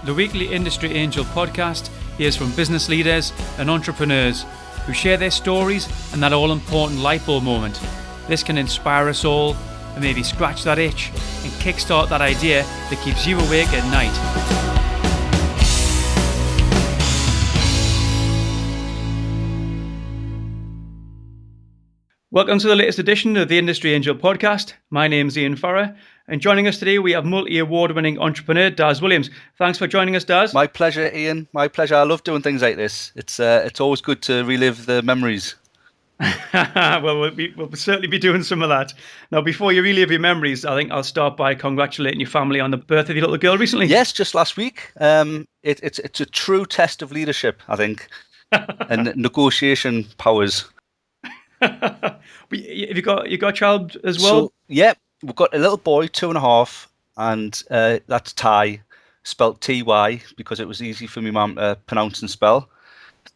the weekly Industry Angel podcast hears from business leaders and entrepreneurs who share their stories and that all-important light bulb moment. This can inspire us all and maybe scratch that itch and kickstart that idea that keeps you awake at night. Welcome to the latest edition of the Industry Angel podcast. My name's Ian Farrer, and joining us today we have multi-award-winning entrepreneur Darren Williams. Thanks for joining us, Daz. My pleasure, Ian. My pleasure. I love doing things like this. It's always good to relive the memories. Well, we'll certainly be doing some of that. Now, before you relive your memories, I think I'll start by congratulating your family on the birth of your little girl recently. Yes, just last week. It's a true test of leadership, I think, and negotiation powers. Have you got a child as well? So, yeah, we've got a little boy, 2.5, and that's Ty, spelt T-Y, because it was easy for my mum to pronounce and spell.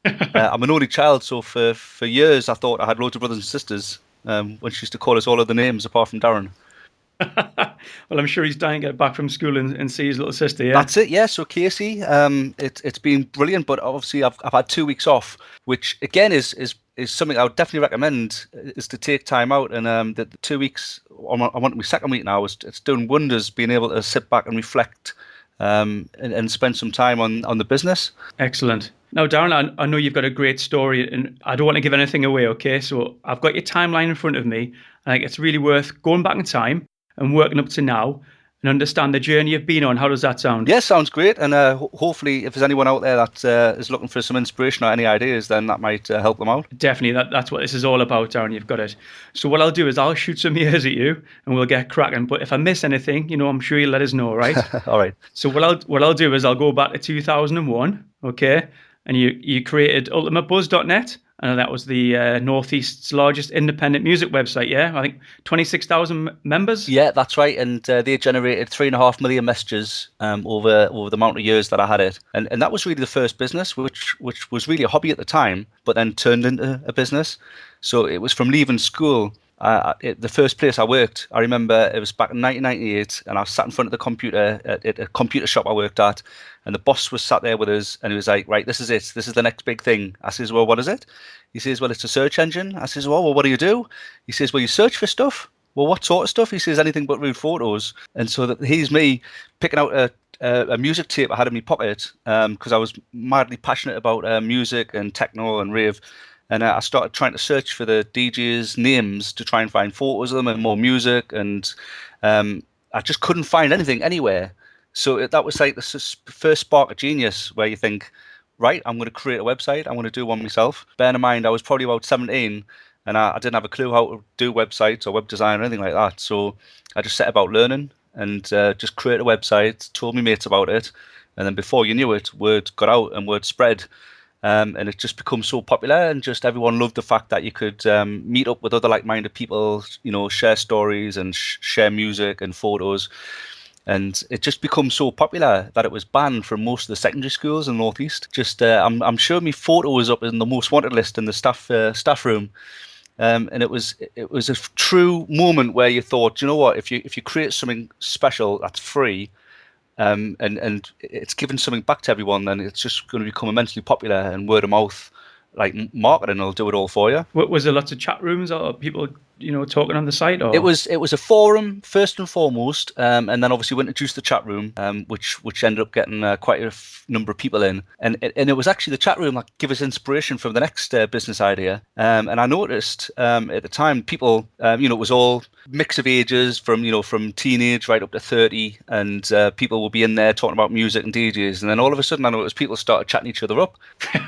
I'm an only child, so for years I thought I had loads of brothers and sisters when she used to call us all other names apart from Darren. Well, I'm sure he's dying to get back from school and see his little sister, yeah? That's it, yeah. So Casey, it's been brilliant, but obviously I've had 2 weeks off, which again is something I would definitely recommend, is to take time out. And the 2 weeks, I'm on my second week now, it's doing wonders being able to sit back and reflect and spend some time on the business. Excellent. Now, Darren, I know you've got a great story, and I don't want to give anything away, okay? So I've got your timeline in front of me. I think it's really worth going back in time and working up to now and understand the journey you've been on. How does that sound? Yeah, sounds great. And hopefully, if there's anyone out there that is looking for some inspiration or any ideas, then that might help them out. Definitely. That's what this is all about, Darren. You've got it. So what I'll do is I'll shoot some ears at you and we'll get cracking. But if I miss anything, I'm sure you'll let us know, right? All right. So what I'll do is I'll go back to 2001, okay? And you created ultimatebuzz.net. And that was the Northeast's largest independent music website, yeah? I think 26,000 members? Yeah, that's right. And they generated 3.5 million messages over the amount of years that I had it. And that was really the first business, which was really a hobby at the time, but then turned into a business. So it was from leaving school. The first place I worked, I remember it was back in 1998, and I sat in front of the computer at a computer shop I worked at, and the boss was sat there with us, and he was like, right, this is it. This is the next big thing. I says, well, what is it? He says, well, it's a search engine. I says, well, what do you do? He says, well, you search for stuff. Well, what sort of stuff? He says, anything but rude photos. And so he's me picking out a music tape I had in my pocket because I was madly passionate about music and techno and rave. And I started trying to search for the DJs' names to try and find photos of them and more music. And I just couldn't find anything anywhere. So that was like the first spark of genius where you think, right, I'm going to create a website. I'm going to do one myself. Bear in mind, I was probably about 17 and I didn't have a clue how to do websites or web design or anything like that. So I just set about learning and just create a website, told my mates about it. And then before you knew it, word got out and word spread. And it just became so popular, and just everyone loved the fact that you could meet up with other like-minded people, share stories and share music and photos. And it just becomes so popular that it was banned from most of the secondary schools in the Northeast. Just I'm sure my photo was up in the most wanted list in the staff room. And it was a true moment where you thought, you know what, if you create something special that's free, and it's giving something back to everyone, then it's just going to become immensely popular, and word of mouth, like marketing, will do it all for you. Was there lots of chat rooms or people, talking on the site? Or? It was a forum first and foremost, and then obviously we introduced the chat room, which ended up getting quite a number of people in, and it was actually the chat room that gave us inspiration for the next business idea. And I noticed at the time people, it was all mix of ages from teenage right up to 30, and people will be in there talking about music and DJs, and then all of a sudden I noticed people started chatting each other up,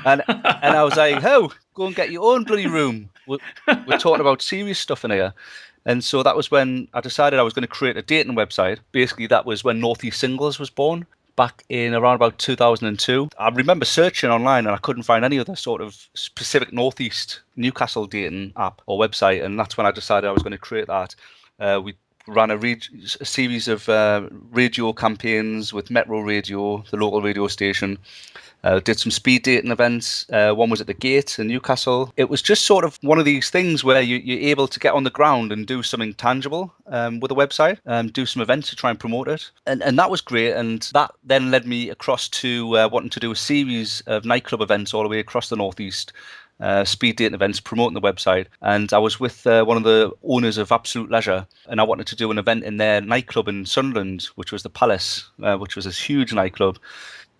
and I was like, oh, go and get your own bloody room. We're talking about serious stuff in here. And so that was when I decided I was going to create a dating website. Basically, that was when Northeast Singles was born, back in around about 2002. I remember searching online and I couldn't find any other sort of specific Northeast Newcastle dating app or website. And that's when I decided I was going to create that. We ran a series of radio campaigns with Metro Radio, the local radio station. Did some speed dating events. One was at the Gate in Newcastle. It was just sort of one of these things where you're able to get on the ground and do something tangible with a website, do some events to try and promote it. And that was great. And that then led me across to wanting to do a series of nightclub events all the way across the Northeast. Speed dating events, promoting the website. And I was with one of the owners of Absolute Leisure, and I wanted to do an event in their nightclub in Sunderland, which was the Palace, which was this huge nightclub.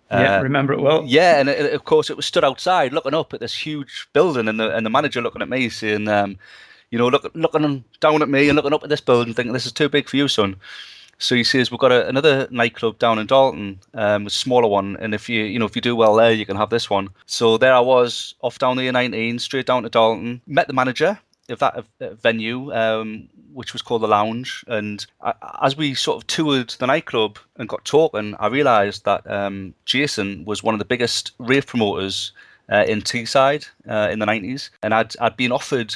Yeah, remember it well. Yeah, and of course it was stood outside looking up at this huge building, and the manager looking at me saying, looking down at me and looking up at this building, thinking this is too big for you, son. So he says, we've got another nightclub down in Dalton, a smaller one, and if you do well there, you can have this one. So there I was, off down the A19, straight down to Dalton, met the manager of that venue, which was called The Lounge. And as we sort of toured the nightclub and got talking, I realised that Jason was one of the biggest rave promoters in Teesside in the 90s. And I'd been offered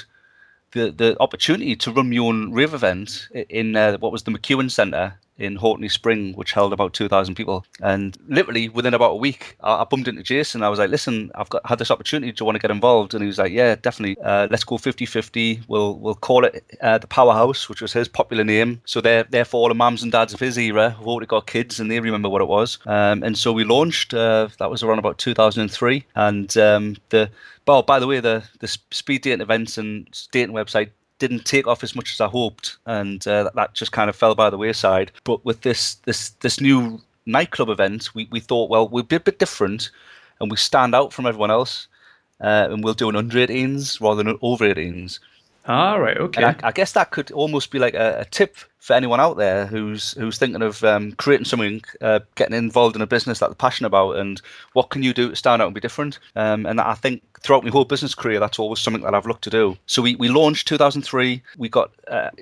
the opportunity to run my own rave event in what was the McEwen Centre in Hortney Spring, which held about 2,000 people. And literally within about a week, I bumped into Jason. I was like, listen, had this opportunity. Do you want to get involved? And he was like, yeah, definitely. Let's go 50-50. We'll call it the Powerhouse, which was his popular name. So therefore, all the mums and dads of his era have already got kids and they remember what it was. And so we launched. That was around about 2003. And by the way, the speed dating events and dating website didn't take off as much as I hoped, and that just kind of fell by the wayside. But with this new nightclub event, we thought, well, we'll be a bit different, and we stand out from everyone else, and we'll do an under 18s rather than an over 18s. Ah, right, okay. And I guess that could almost be like a tip for anyone out there who's thinking of creating something, getting involved in a business that they're passionate about, and what can you do to stand out and be different. And I think throughout my whole business career, that's always something that I've looked to do. So we launched 2003. We got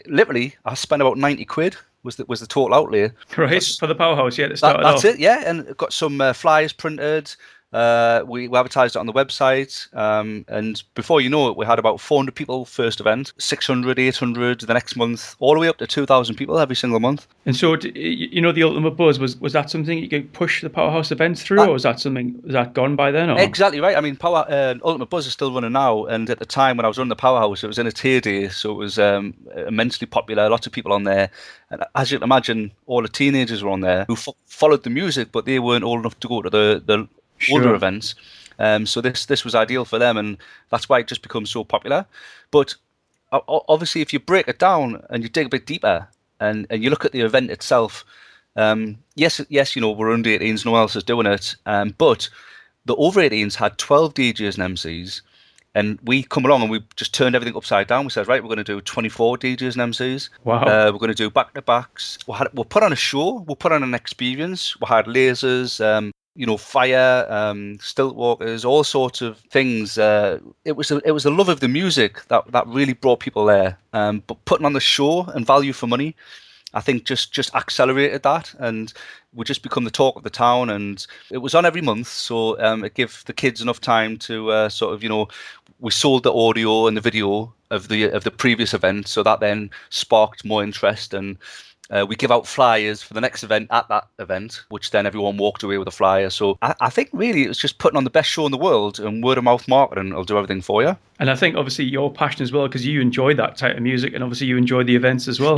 literally, I spent about 90 quid was the total outlay. Right, for the Powerhouse, yeah, to start it That's off. it, yeah. And got some flyers printed. We advertised it on the website, and before you know it, we had about 400 people first event, 600, 800 the next month, all the way up to 2,000 people every single month. And so, the Ultimate Buzz, was that something you could push the Powerhouse events through, or was that gone by then? Or? Exactly right. I mean, Ultimate Buzz is still running now, and at the time when I was running the Powerhouse, it was in its heyday, so it was immensely popular, lots of people on there. And as you can imagine, all the teenagers were on there who followed the music, but they weren't old enough to go to the older events, so this was ideal for them, and that's why it just becomes so popular. But obviously, if you break it down and you dig a bit deeper, and you look at the event itself, yes, we're under 18s, no one else is doing it, but the over 18s had 12 DJs and MCs, and we come along and we just turned everything upside down. We said, right, we're going to do 24 DJs and MCs. Wow. We're going to do back-to-backs. We'll put on a show. We'll put on an experience. We had lasers, fire, stilt walkers, all sorts of things. It was the love of the music that really brought people there. But putting on the show and value for money, I think just accelerated that, and we just become the talk of the town. And it was on every month, so it gave the kids enough time to we sold the audio and the video of the previous event, so that then sparked more interest. And we give out flyers for the next event at that event, which then everyone walked away with a flyer. So I think really it was just putting on the best show in the world, and word of mouth marketing will do everything for you. And I think obviously your passion as well, because you enjoy that type of music, and obviously you enjoy the events as well.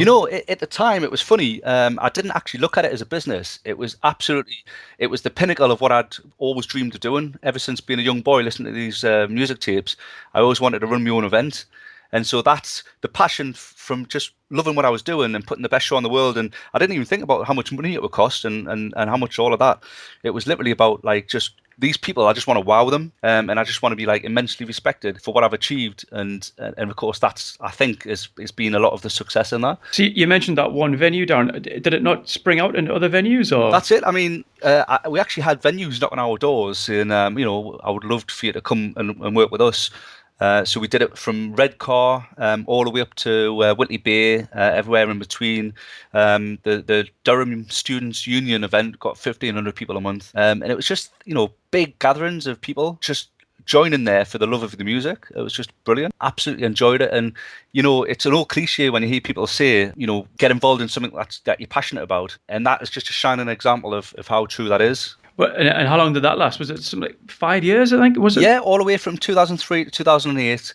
At the time it was funny. I didn't actually look at it as a business. It was the pinnacle of what I'd always dreamed of doing ever since being a young boy, listening to these music tapes. I always wanted to run my own event. And so that's the passion from just loving what I was doing and putting the best show on the world. And I didn't even think about how much money it would cost and how much all of that. It was literally about like just these people, I just want to wow them, and I just want to be like immensely respected for what I've achieved. And of course, that's, I think, is been a lot of the success in that. See, you mentioned that one venue, Darren. Did it not spring out into other venues? Or that's it. I mean, we actually had venues knocking our doors saying, I would love for you to come and work with us. So we did it from Redcar all the way up to Whitley Bay, everywhere in between. The Durham Students' Union event got 1,500 people a month. And it was just, big gatherings of people just joining there for the love of the music. It was just brilliant. Absolutely enjoyed it. And, it's an old cliche when you hear people say, get involved in something that you're passionate about. And that is just a shining example of how true that is. But and how long did that last? Was it something like 5 years, I think? Was it? Yeah, all the way from 2003 to 2008.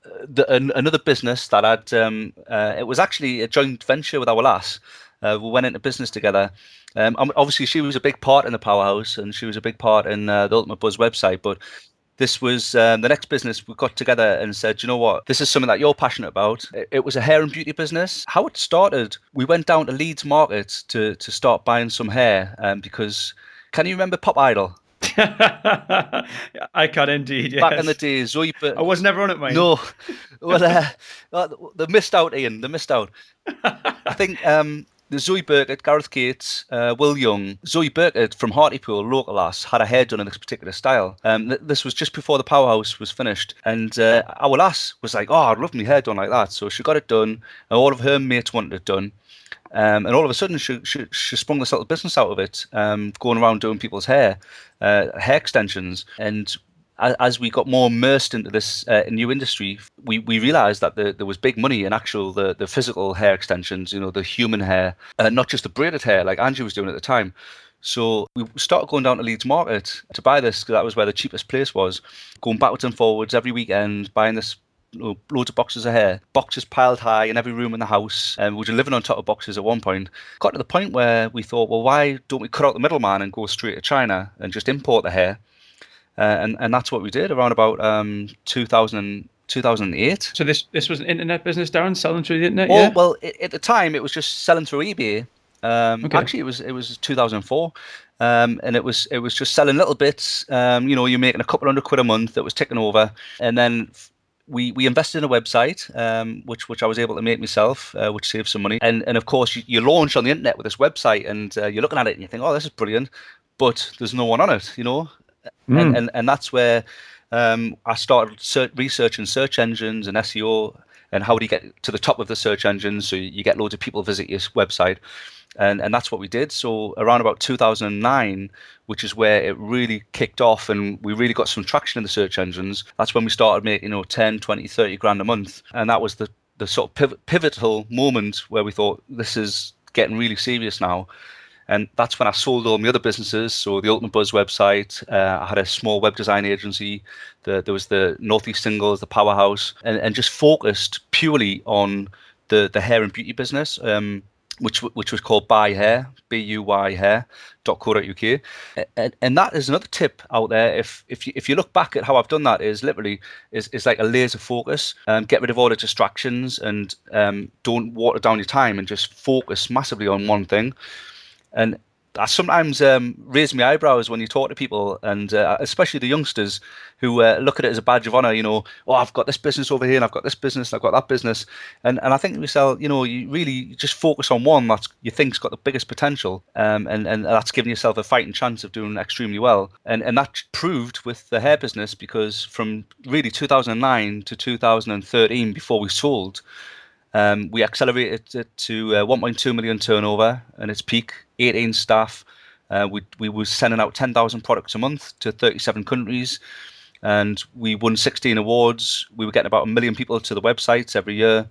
Another business that it was actually a joint venture with our lass. We went into business together. Obviously, she was a big part in the Powerhouse, and she was a big part in the Ultimate Buzz website. But this was the next business we got together and said, you know what, this is something that you're passionate about. It was a hair and beauty business. How it started, we went down to Leeds Market to start buying some hair because, can you remember Pop Idol? I can indeed, yes. Back in the day, Zoe Burke. I was never on it, mate. No. Well, they missed out, Ian. They missed out. I think the Zoe Burkett, Gareth Gates, Will Young, Zoe Burkett from Hartlepool, local lass, had her hair done in this particular style. This was just before the Powerhouse was finished. And our lass was like, I'd love my hair done like that. So she got it done, and all of her mates wanted it done. And all of a sudden, she sprung this little business out of it, going around doing people's hair extensions. And as we got more immersed into this new industry, we realised that there was big money in the physical hair extensions, the human hair, not just the braided hair like Angie was doing at the time. So we started going down to Leeds Market to buy this, because that was where the cheapest place was, going backwards and forwards every weekend, buying this loads of boxes of hair, boxes piled high in every room in the house, and we were living on top of boxes at one point. Got to the point where we thought, well, why don't we cut out the middleman and go straight to China and just import the hair? And that's what we did around about 2008. So this was an internet business, Darren, selling through the internet? Well, at the time it was just selling through eBay. Okay. Actually, it was 2004. And it was just selling little bits. You're making a couple £100 a month that was ticking over, and then we invested in a website, which I was able to make myself, which saved some money. And of course, you launch on the internet with this website, and you're looking at it and you think, oh, this is brilliant, but there's no one on it, And that's where I started researching search engines and SEO, and how do you get to the top of the search engines so you get loads of people visit your website. And that's what we did. So around about 2009, which is where it really kicked off and we really got some traction in the search engines, that's when we started making 10, 20, 30 grand a month. And that was the sort of pivotal moment where we thought, this is getting really serious now. And that's when I sold all my other businesses. So the Ultimate Buzz website, I had a small web design agency, there was the Northeast Singles, the Powerhouse, and just focused purely on the hair and beauty business, which was called Buy Hair, BUY hair.co.uk. And that is another tip out there. If you look back at how I've done that, is literally is like a laser focus. Get rid of all the distractions, and don't water down your time, and just focus massively on one thing. And I sometimes raise my eyebrows when you talk to people, and especially the youngsters who look at it as a badge of honor. I've got this business over here, and I've got this business, and I've got that business. And I think to myself, you really just focus on one that you think's got the biggest potential, and that's giving yourself a fighting chance of doing extremely well. And that proved with the hair business, because from really 2009 to 2013, before we sold, we accelerated it to 1.2 million turnover and its peak, 18 staff. We were sending out 10,000 products a month to 37 countries, and we won 16 awards. We were getting about 1 million people to the websites every year.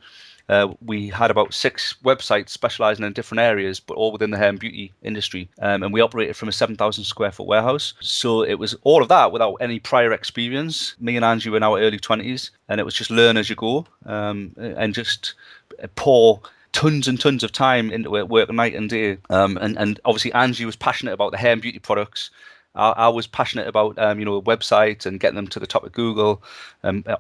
We had about 6 websites specialising in different areas, but all within the hair and beauty industry. And we operated from a 7,000 square foot warehouse. So it was all of that without any prior experience. Me and Angie were in our early 20s, and it was just learn as you go, and just pour tons and tons of time into it, work night and day. And obviously Angie was passionate about the hair and beauty products. I was passionate about websites and getting them to the top of Google,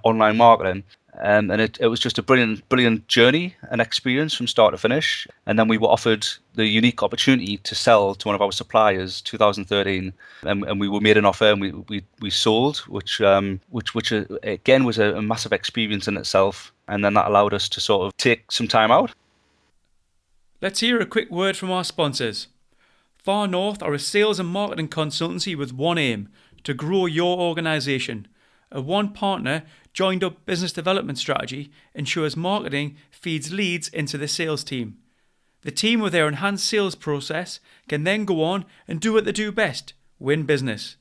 online marketing. And it was just a brilliant journey and experience from start to finish. And then we were offered the unique opportunity to sell to one of our suppliers, 2013, and we were made an offer, and we sold, which again was a massive experience in itself. And then that allowed us to sort of take some time out. Let's hear a quick word from our sponsors. Far North are a sales and marketing consultancy with one aim: to grow your organisation. A one partner joined up business development strategy ensures marketing feeds leads into the sales team. The team, with their enhanced sales process, can then go on and do what they do best: win business.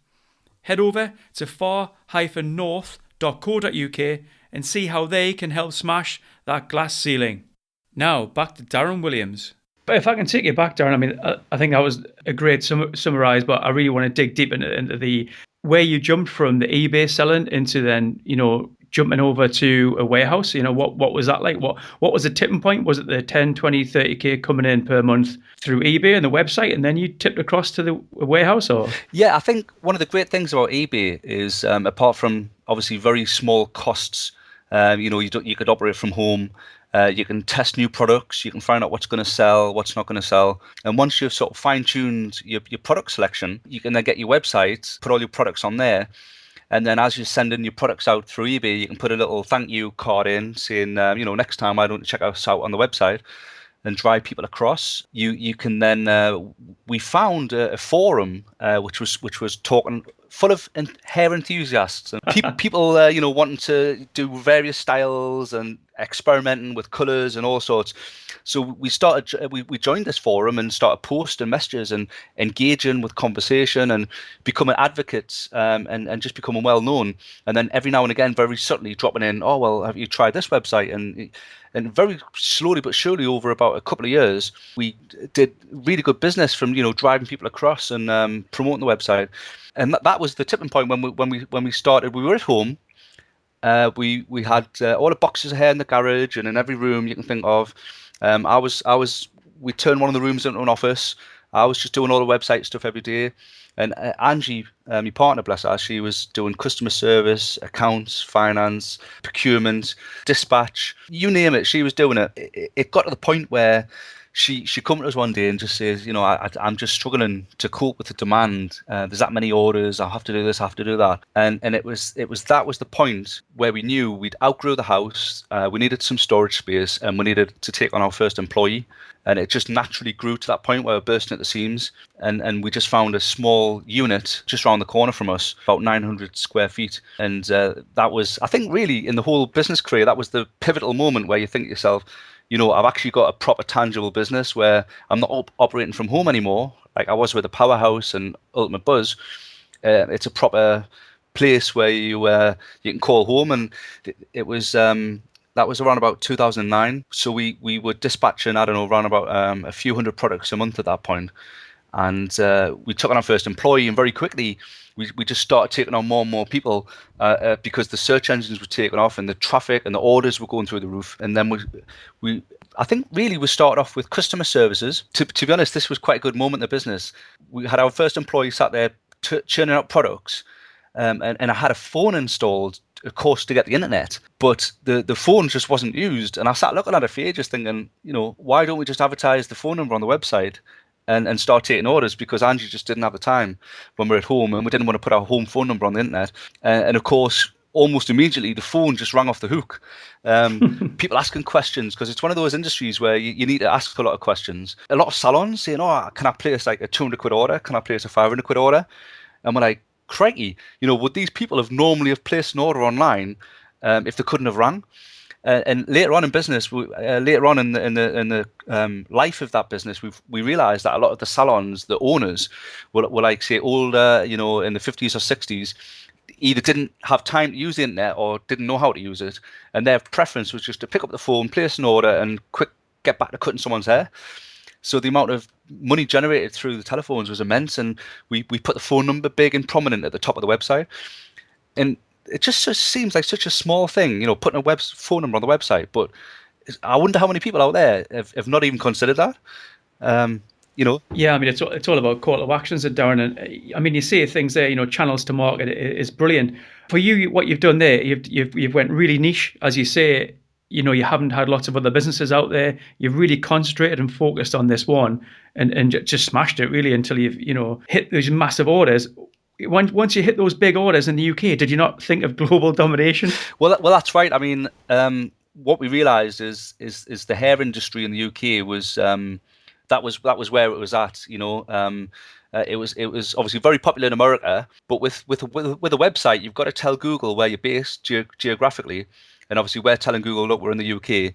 Head over to far-north.co.uk powerhouse.co.uk and see how they can help smash that glass ceiling. Now, back to Darren Williams. But if I can take you back, Darren, I mean, I think that was a great summarise, but I really want to dig deep into the where you jumped from the eBay selling into then, jumping over to a warehouse. What was that like? What was the tipping point? Was it the 10, 20, 30K coming in per month through eBay and the website, and then you tipped across to the warehouse? Or Yeah, I think one of the great things about eBay is, apart from obviously very small costs, you could operate from home. You can test new products. You can find out what's going to sell, what's not going to sell. And once you've sort of fine-tuned your product selection, you can then get your website, put all your products on there. And then as you're sending your products out through eBay, you can put a little thank you card in saying, next time why don't you check us out on the website, and drive people across. You can then, we found a forum which was talking full of hair enthusiasts and people wanting to do various styles and experimenting with colours and all sorts. So we joined this forum and started posting messages and engaging with conversation and becoming advocates, and just becoming well known. And then every now and again, very subtly dropping in, oh, well, have you tried this website? And very slowly but surely, over about a couple of years, we did really good business from driving people across and promoting the website. And that was the tipping point when we started. We were at home. We had all the boxes of hair in the garage and in every room you can think of. We turned one of the rooms into an office. I was just doing all the website stuff every day. And Angie, my partner, bless her, she was doing customer service, accounts, finance, procurement, dispatch, you name it, she was doing it. It got to the point where she come to us one day and just says, I'm just struggling to cope with the demand. There's that many orders. I have to do this, I have to do that. And that was the point where we knew we'd outgrow the house. We needed some storage space and we needed to take on our first employee. And it just naturally grew to that point where we're bursting at the seams. And we just found a small unit just around the corner from us, about 900 square feet. And that was, I think, really in the whole business career, that was the pivotal moment where you think to yourself, I've actually got a proper tangible business where I'm not operating from home anymore, like I was with the Powerhouse and Ultimate Buzz. It's a proper place where you can call home. And it was... that was around about 2009. So we were dispatching, I don't know, around about a few hundred products a month at that point. And we took on our first employee, and very quickly we just started taking on more and more people because the search engines were taking off and the traffic and the orders were going through the roof. And then I think really we started off with customer services. To be honest, this was quite a good moment in the business. We had our first employee sat there churning out products, and I had a phone installed, of course, to get the internet, but the phone just wasn't used. And I sat looking at it for ages thinking, why don't we just advertise the phone number on the website and start taking orders? Because Angie just didn't have the time when we were at home, and we didn't want to put our home phone number on the internet. And of course, almost immediately, the phone just rang off the hook. People asking questions, because it's one of those industries where you need to ask a lot of questions. A lot of salons saying, oh, can I place like a 200 quid order? Can I place a 500 quid order? And we're like, crikey, would these people have normally have placed an order online if they couldn't have rang? And later on in business, later on in the life of that business, we realised that a lot of the salons, the owners, were like, say, older, in the 50s or 60s, either didn't have time to use the internet or didn't know how to use it, and their preference was just to pick up the phone, place an order, and quick get back to cutting someone's hair. So the amount of money generated through the telephones was immense, and we put the phone number big and prominent at the top of the website. And it just seems like such a small thing, putting a phone number on the website. But I wonder how many people out there have not even considered that. Yeah, I mean, it's all about call to actions, and Darren. And I mean, you see things there, channels to market is brilliant. For you, what you've done there, you've went really niche, as you say. You haven't had lots of other businesses out there. You've really concentrated and focused on this one, and just smashed it really until you've hit those massive orders. Once you hit those big orders in the UK, did you not think of global domination? Well, that's right. I mean, what we realised is the hair industry in the UK was that was where it was at. It was obviously very popular in America, but with a website, you've got to tell Google where you're based geographically. And obviously, we're telling Google, look, we're in the UK.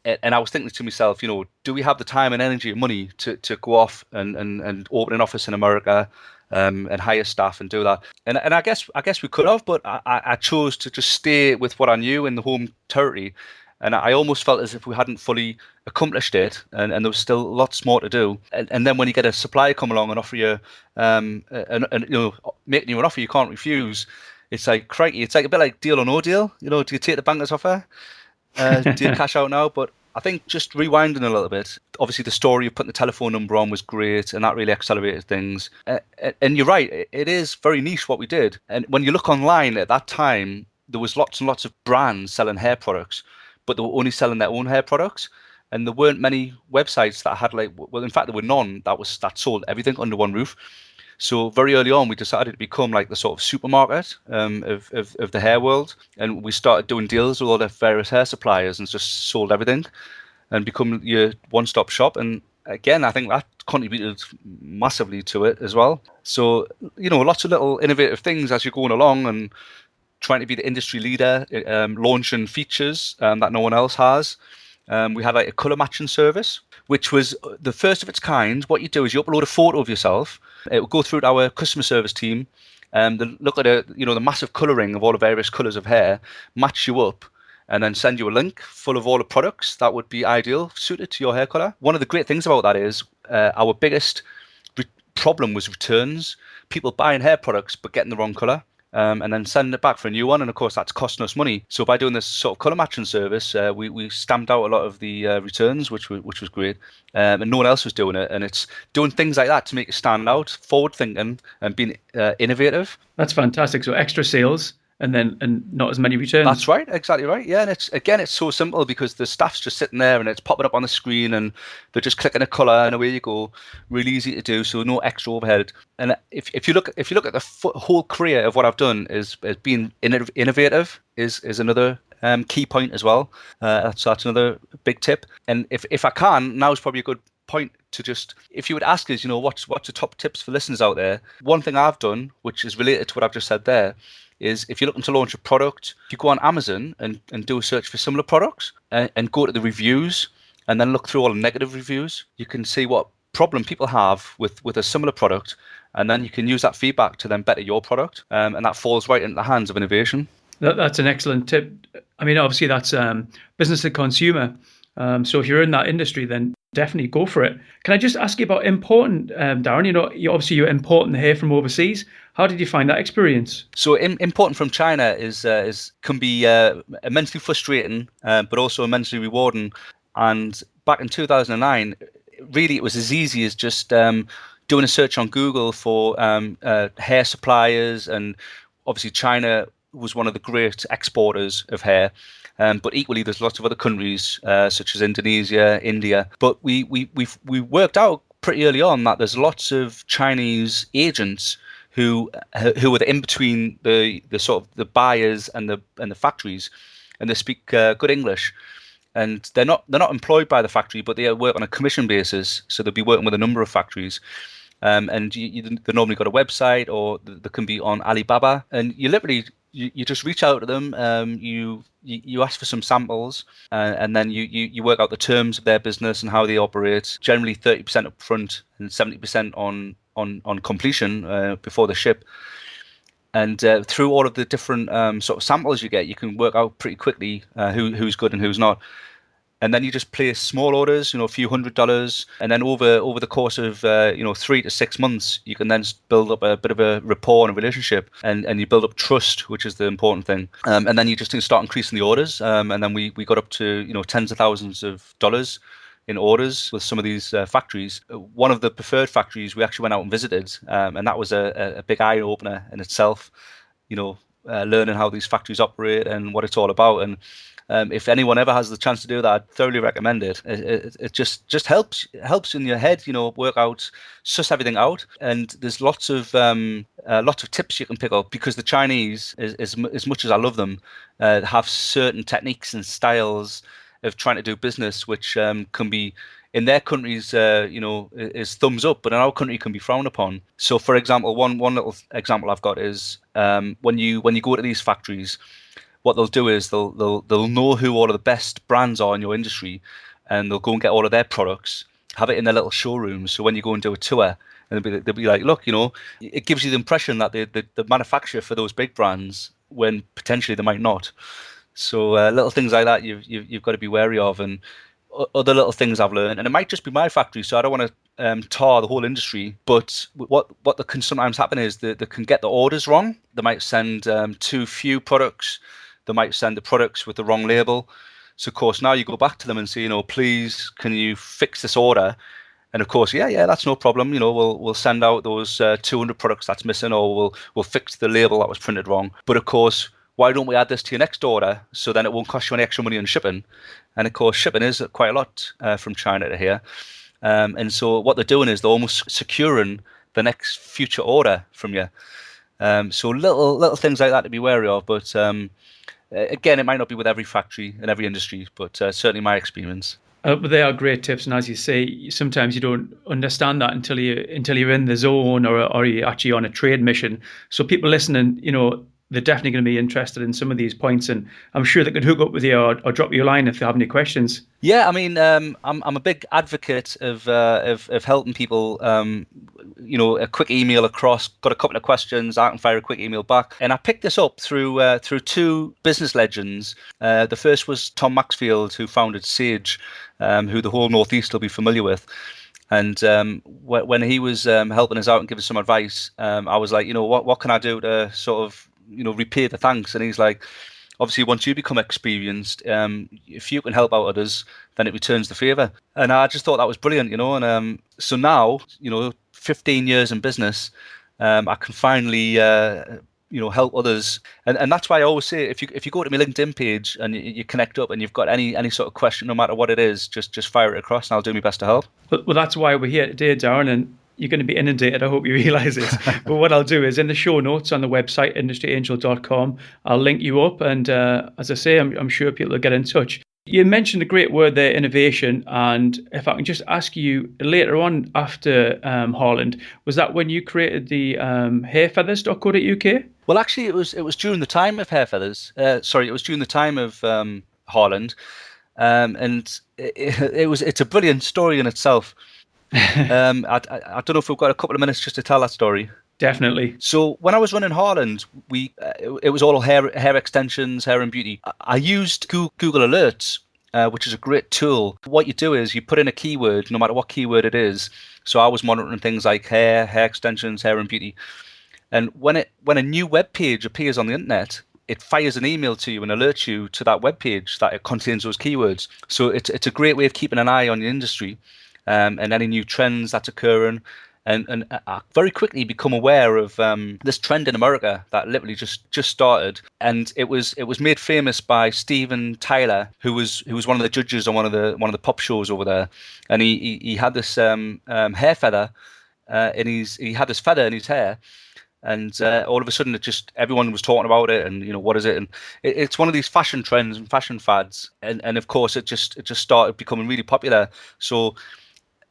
and I was thinking to myself, do we have the time and energy and money to go off and open an office in America, and hire staff and do that? And I guess we could have, but I chose to just stay with what I knew in the home territory. And I almost felt as if we hadn't fully accomplished it, and there was still lots more to do. And then when you get a supplier come along and offer you, and making you an offer you can't refuse, it's like, crikey, it's like a bit like Deal or No Deal. Do you take the banker's offer? Do you cash out now? But I think just rewinding a little bit, obviously the story of putting the telephone number on was great, and that really accelerated things. And you're right, it is very niche what we did. And when you look online at that time, there was lots and lots of brands selling hair products, but they were only selling their own hair products. And there weren't many websites that had in fact, there were none that sold everything under one roof. So very early on, we decided to become like the sort of supermarket of the hair world. And we started doing deals with all the various hair suppliers and just sold everything and become your one-stop shop. And again, I think that contributed massively to it as well. So, lots of little innovative things as you're going along and trying to be the industry leader, launching features that no one else has. We had like a colour matching service, which was the first of its kind. What you do is you upload a photo of yourself. It will go through to our customer service team. They look at the massive colouring of all the various colours of hair, match you up, and then send you a link full of all the products that would be ideal suited to your hair colour. One of the great things about that is our biggest problem was returns. People buying hair products but getting the wrong colour. And then sending it back for a new one, and of course that's costing us money. So by doing this sort of colour matching service, we stamped out a lot of the returns, which was great, and no one else was doing it. And it's doing things like that to make it stand out, forward thinking, and being innovative. That's fantastic. So extra sales. And not as many returns. That's right, exactly right. Yeah, and it's so simple because the staff's just sitting there and it's popping up on the screen and they're just clicking a colour and away you go. Really easy to do, so no extra overhead. And if you look at the whole career of what I've done is being innovative is another key point as well. That's another big tip. And if I can, now is probably a good point to just, if you would ask us, what's the top tips for listeners out there? One thing I've done, which is related to what I've just said there, is if you're looking to launch a product, you go on Amazon and do a search for similar products and go to the reviews and then look through all the negative reviews. You can see what problem people have with a similar product, and then you can use that feedback to then better your product, and that falls right into the hands of innovation. That's an excellent tip. I mean, obviously that's business to consumer. So if you're in that industry, then definitely go for it. Can I just ask you about importing, Darren? You're importing the hair from overseas. How did you find that experience? So importing from China can be immensely frustrating, but also immensely rewarding. And back in 2009, really it was as easy as just doing a search on Google for hair suppliers, and obviously China was one of the great exporters of hair. But equally, there's lots of other countries such as Indonesia, India. But we worked out pretty early on that there's lots of Chinese agents who are in between the sort of the buyers and the factories, and they speak good English. And they're not employed by the factory, but they work on a commission basis. So they'll be working with a number of factories. And they normally got a website, or they can be on Alibaba, and you literally you just reach out to them. You ask for some samples, and then you work out the terms of their business and how they operate. Generally 30% up front and 70% on completion before the ship. And through all of the different sort of samples you get, you can work out pretty quickly who's good and who's not. And then you just place small orders, a few $100, and then over the course of 3 to 6 months, you can then build up a bit of a rapport and a relationship, and you build up trust, which is the important thing. And then you just start increasing the orders, and then we got up to tens of thousands of dollars in orders with some of these factories. One of the preferred factories we actually went out and visited, and that was a big eye opener in itself. Learning how these factories operate and what it's all about. And if anyone ever has the chance to do that, I'd thoroughly recommend it. It just helps in your head, work out, suss everything out. And there's lots of tips you can pick up, because the Chinese, as much as I love them, have certain techniques and styles of trying to do business, which can be, in their countries, is thumbs up, but in our country can be frowned upon. So, for example, one little example I've got is when you go to these factories, what they'll do is they'll know who all of the best brands are in your industry, and they'll go and get all of their products, have it in their little showrooms. So when you go and do a tour, and they'll be like, look, it gives you the impression that the manufacturer for those big brands when potentially they might not. So little things like that you've got to be wary of, and other little things I've learned, and it might just be my factory, so I don't want to tar the whole industry. But what can sometimes happen is they can get the orders wrong. They might send too few products. They might send the products with the wrong label. So of course now you go back to them and say, please, can you fix this order? And of course, yeah, that's no problem. We'll send out those 200 products that's missing, or we'll fix the label that was printed wrong. But of course, why don't we add this to your next order, so then it won't cost you any extra money on shipping? And of course, shipping is quite a lot from China to here. And so what they're doing is they're almost securing the next future order from you. So little things like that to be wary of. But again, it might not be with every factory in every industry, but certainly my experience. But they are great tips, and as you say, sometimes you don't understand that until you're in the zone, or you're actually on a trade mission. So people listening, they're definitely going to be interested in some of these points, and I'm sure they could hook up with you or drop you a line if they have any questions. Yeah, I mean, I'm a big advocate of helping people. A quick email across, got a couple of questions, I can fire a quick email back. And I picked this up through two business legends. The first was Tom Maxfield, who founded Sage, who the whole Northeast will be familiar with. And when he was helping us out and giving some advice, I was like, what can I do to sort of repay the thanks? And he's like, obviously, once you become experienced, if you can help out others, then it returns the favour. And I just thought that was brilliant, And so now, 15 years in business, I can finally, help others. And that's why I always say, if you go to my LinkedIn page and you connect up and you've got any sort of question, no matter what it is, just fire it across, and I'll do my best to help. Well, that's why we're here today, Darren, and you're going to be inundated. I hope you realise it. But what I'll do is, in the show notes on the website, industryangel.com, I'll link you up. And as I say, I'm sure people will get in touch. You mentioned a great word there, innovation. And if I can just ask you, later on after Harland, was that when you created the hairfeathers.co.uk? Well, actually, it was during the time of Hairfeathers. It was during the time of Harland. And it's a brilliant story in itself. I don't know if we've got a couple of minutes just to tell that story. Definitely. So when I was running Harland, it was all hair extensions, hair and beauty. I used Google Alerts, which is a great tool. What you do is you put in a keyword, no matter what keyword it is. So I was monitoring things like hair extensions, hair and beauty. And when a new web page appears on the internet, it fires an email to you and alerts you to that web page that it contains those keywords. So it's a great way of keeping an eye on the industry. And any new trends that's occurring, and I very quickly become aware of this trend in America that literally just started, and it was made famous by Steven Tyler, who was one of the judges on one of the pop shows over there, and he had this hair feather, he had this feather in his hair. And all of a sudden, everyone was talking about it, and what is it? And it's one of these fashion trends and fashion fads, and of course, it just started becoming really popular. So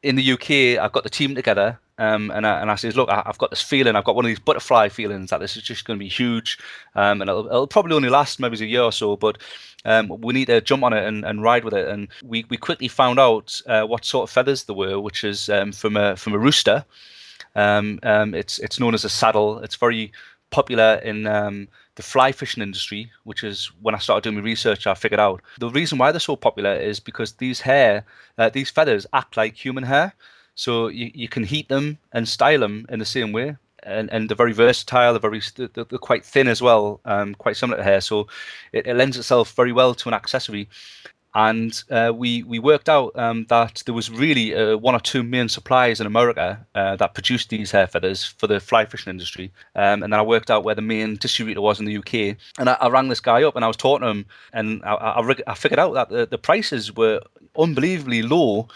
in the UK, I've got the team together, and I says, look, I've got this feeling, I've got one of these butterfly feelings that this is just going to be huge, and it'll probably only last maybe a year or so, but we need to jump on it and ride with it. And we quickly found out what sort of feathers there were, which is from a rooster. It's known as a saddle. It's very popular in the fly fishing industry, which is when I started doing my research, I figured out the reason why they're so popular is because these feathers act like human hair. So you can heat them and style them in the same way, and they're very versatile. They're quite thin as well, quite similar to hair. So it lends itself very well to an accessory. And we worked out that there was really one or two main suppliers in America that produced these hair feathers for the fly fishing industry. And then I worked out where the main distributor was in the UK. And I rang this guy up and I was talking to him, and I figured out that the prices were unbelievably low,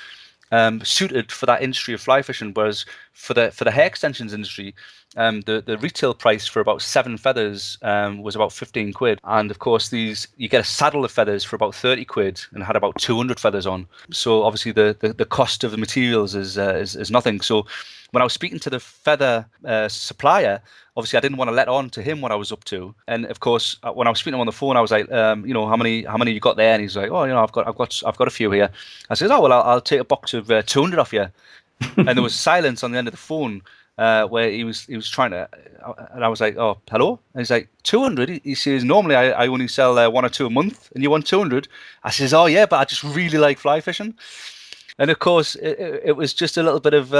suited for that industry of fly fishing. Whereas for the hair extensions industry, the retail price for about 7 feathers was about 15 quid. And of course, you get a saddle of feathers for about 30 quid and had about 200 feathers on. So obviously the cost of the materials is nothing. So when I was speaking to the feather supplier, obviously I didn't want to let on to him what I was up to. And of course, when I was speaking to him on the phone, I was like, how many you got there? And he's like, I've got a few here. I said, I'll take a box of 200 off you. And there was silence on the end of the phone where he was trying to, and I was like, oh, hello? And he's like, 200? He says, normally I only sell 1 or 2 a month, and you want 200? I says, oh yeah, but I just really like fly fishing. And of course, it was just a little bit of,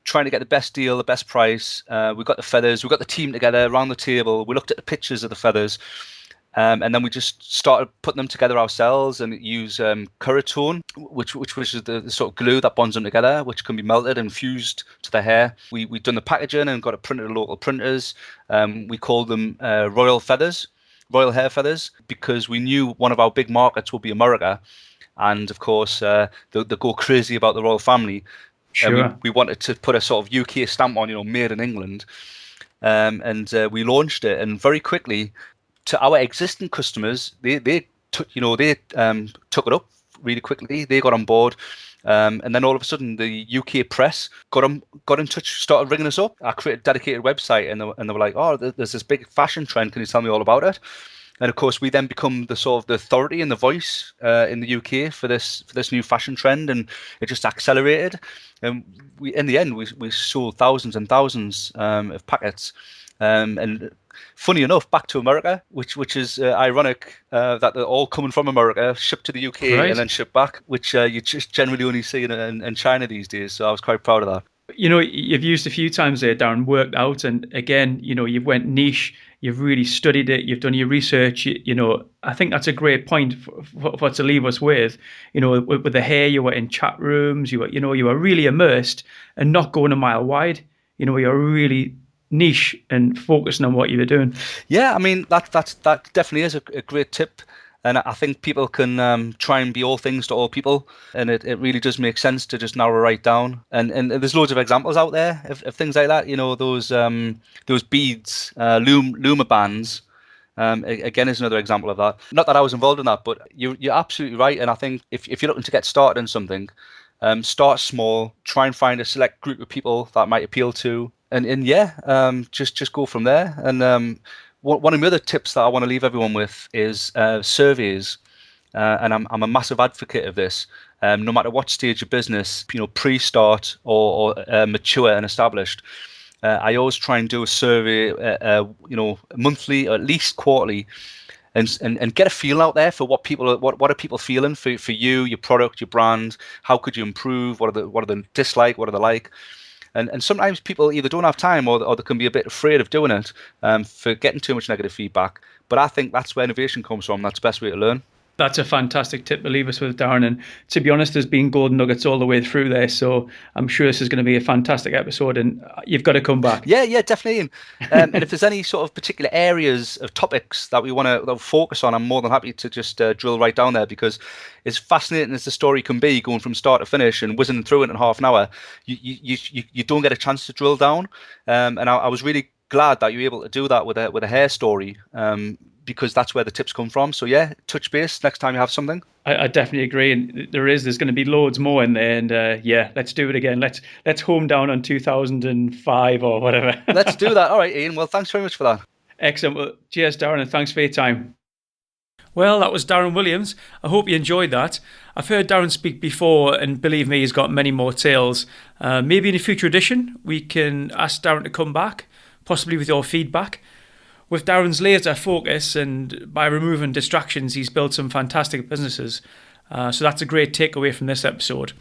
trying to get the best deal, the best price. We got the feathers, we got the team together around the table. We looked at the pictures of the feathers, and then we just started putting them together ourselves and use Curatone, which was the sort of glue that bonds them together, which can be melted and fused to the hair. We'd done the packaging and got it printed at local printers. We called them royal hair feathers, because we knew one of our big markets would be America. And of course, they go crazy about the royal family. Sure. We wanted to put a sort of UK stamp on, made in England. And we launched it. And very quickly, to our existing customers, they took it up really quickly. They got on board. And then all of a sudden, the UK press got in touch, started ringing us up. I created a dedicated website, and they were like, oh, there's this big fashion trend. Can you tell me all about it? And of course, we then become the sort of the authority and the voice in the UK for this new fashion trend, and it just accelerated. And in the end, we sold thousands and thousands of packets. And funny enough, back to America, which is ironic that they're all coming from America, shipped to the UK, right, and then shipped back, which you just generally only see in China these days. So I was quite proud of that. You've used a few times there, Darren, worked out, and again, you've went niche, you've really studied it, you've done your research. I think that's a great point for to leave us with. With the hair, you were in chat rooms, you were really immersed and not going a mile wide. You're really niche and focusing on what you were doing. Yeah, I mean that definitely is a great tip. And I think people can try and be all things to all people, and it really does make sense to just narrow right down. And there's loads of examples out there of things like that. Those beads, Luma bands. Again, is another example of that. Not that I was involved in that, but you're absolutely right. And I think if you're looking to get started in something, start small. Try and find a select group of people that might appeal to, and just go from there. And one of the other tips that I want to leave everyone with is surveys, and I'm a massive advocate of this. No matter what stage of business, pre-start or mature and established, I always try and do a survey, monthly or at least quarterly, and get a feel out there for what are people feeling for you, your product, your brand. How could you improve? What are they dislike? What are they like? And sometimes people either don't have time or they can be a bit afraid of doing it for getting too much negative feedback. But I think that's where innovation comes from. That's the best way to learn. That's a fantastic tip to leave us with, Darren. And to be honest, there's been golden nuggets all the way through there. So I'm sure this is going to be a fantastic episode, and you've got to come back. Yeah, definitely. And if there's any sort of particular areas of topics that we want to focus on, I'm more than happy to just drill right down there, because as fascinating as the story can be, going from start to finish and whizzing through it in half an hour, you don't get a chance to drill down. And I was really glad that you were able to do that with a hair story. Because that's where the tips come from. So yeah, touch base next time you have something. I definitely agree, and there's going to be loads more in there. And let's do it again. Let's home down on 2005 or whatever. Let's do that. All right, Ian. Well, thanks very much for that. Excellent. Well, cheers, Darren, and thanks for your time. Well, that was Darren Williams. I hope you enjoyed that. I've heard Darren speak before, and believe me, he's got many more tales. Maybe in a future edition, we can ask Darren to come back, possibly with your feedback. With Darren's laser focus and by removing distractions, he's built some fantastic businesses. So that's a great takeaway from this episode.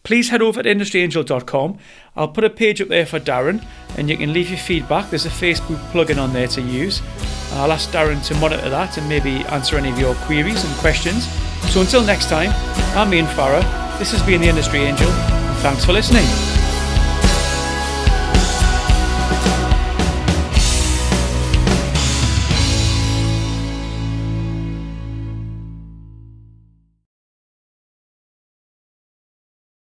Please head over to industryangel.com. I'll put a page up there for Darren, and you can leave your feedback. There's a Facebook plugin on there to use. I'll ask Darren to monitor that and maybe answer any of your queries and questions. So until next time, I'm Ian Farrer. This has been The Industry Angel, and thanks for listening.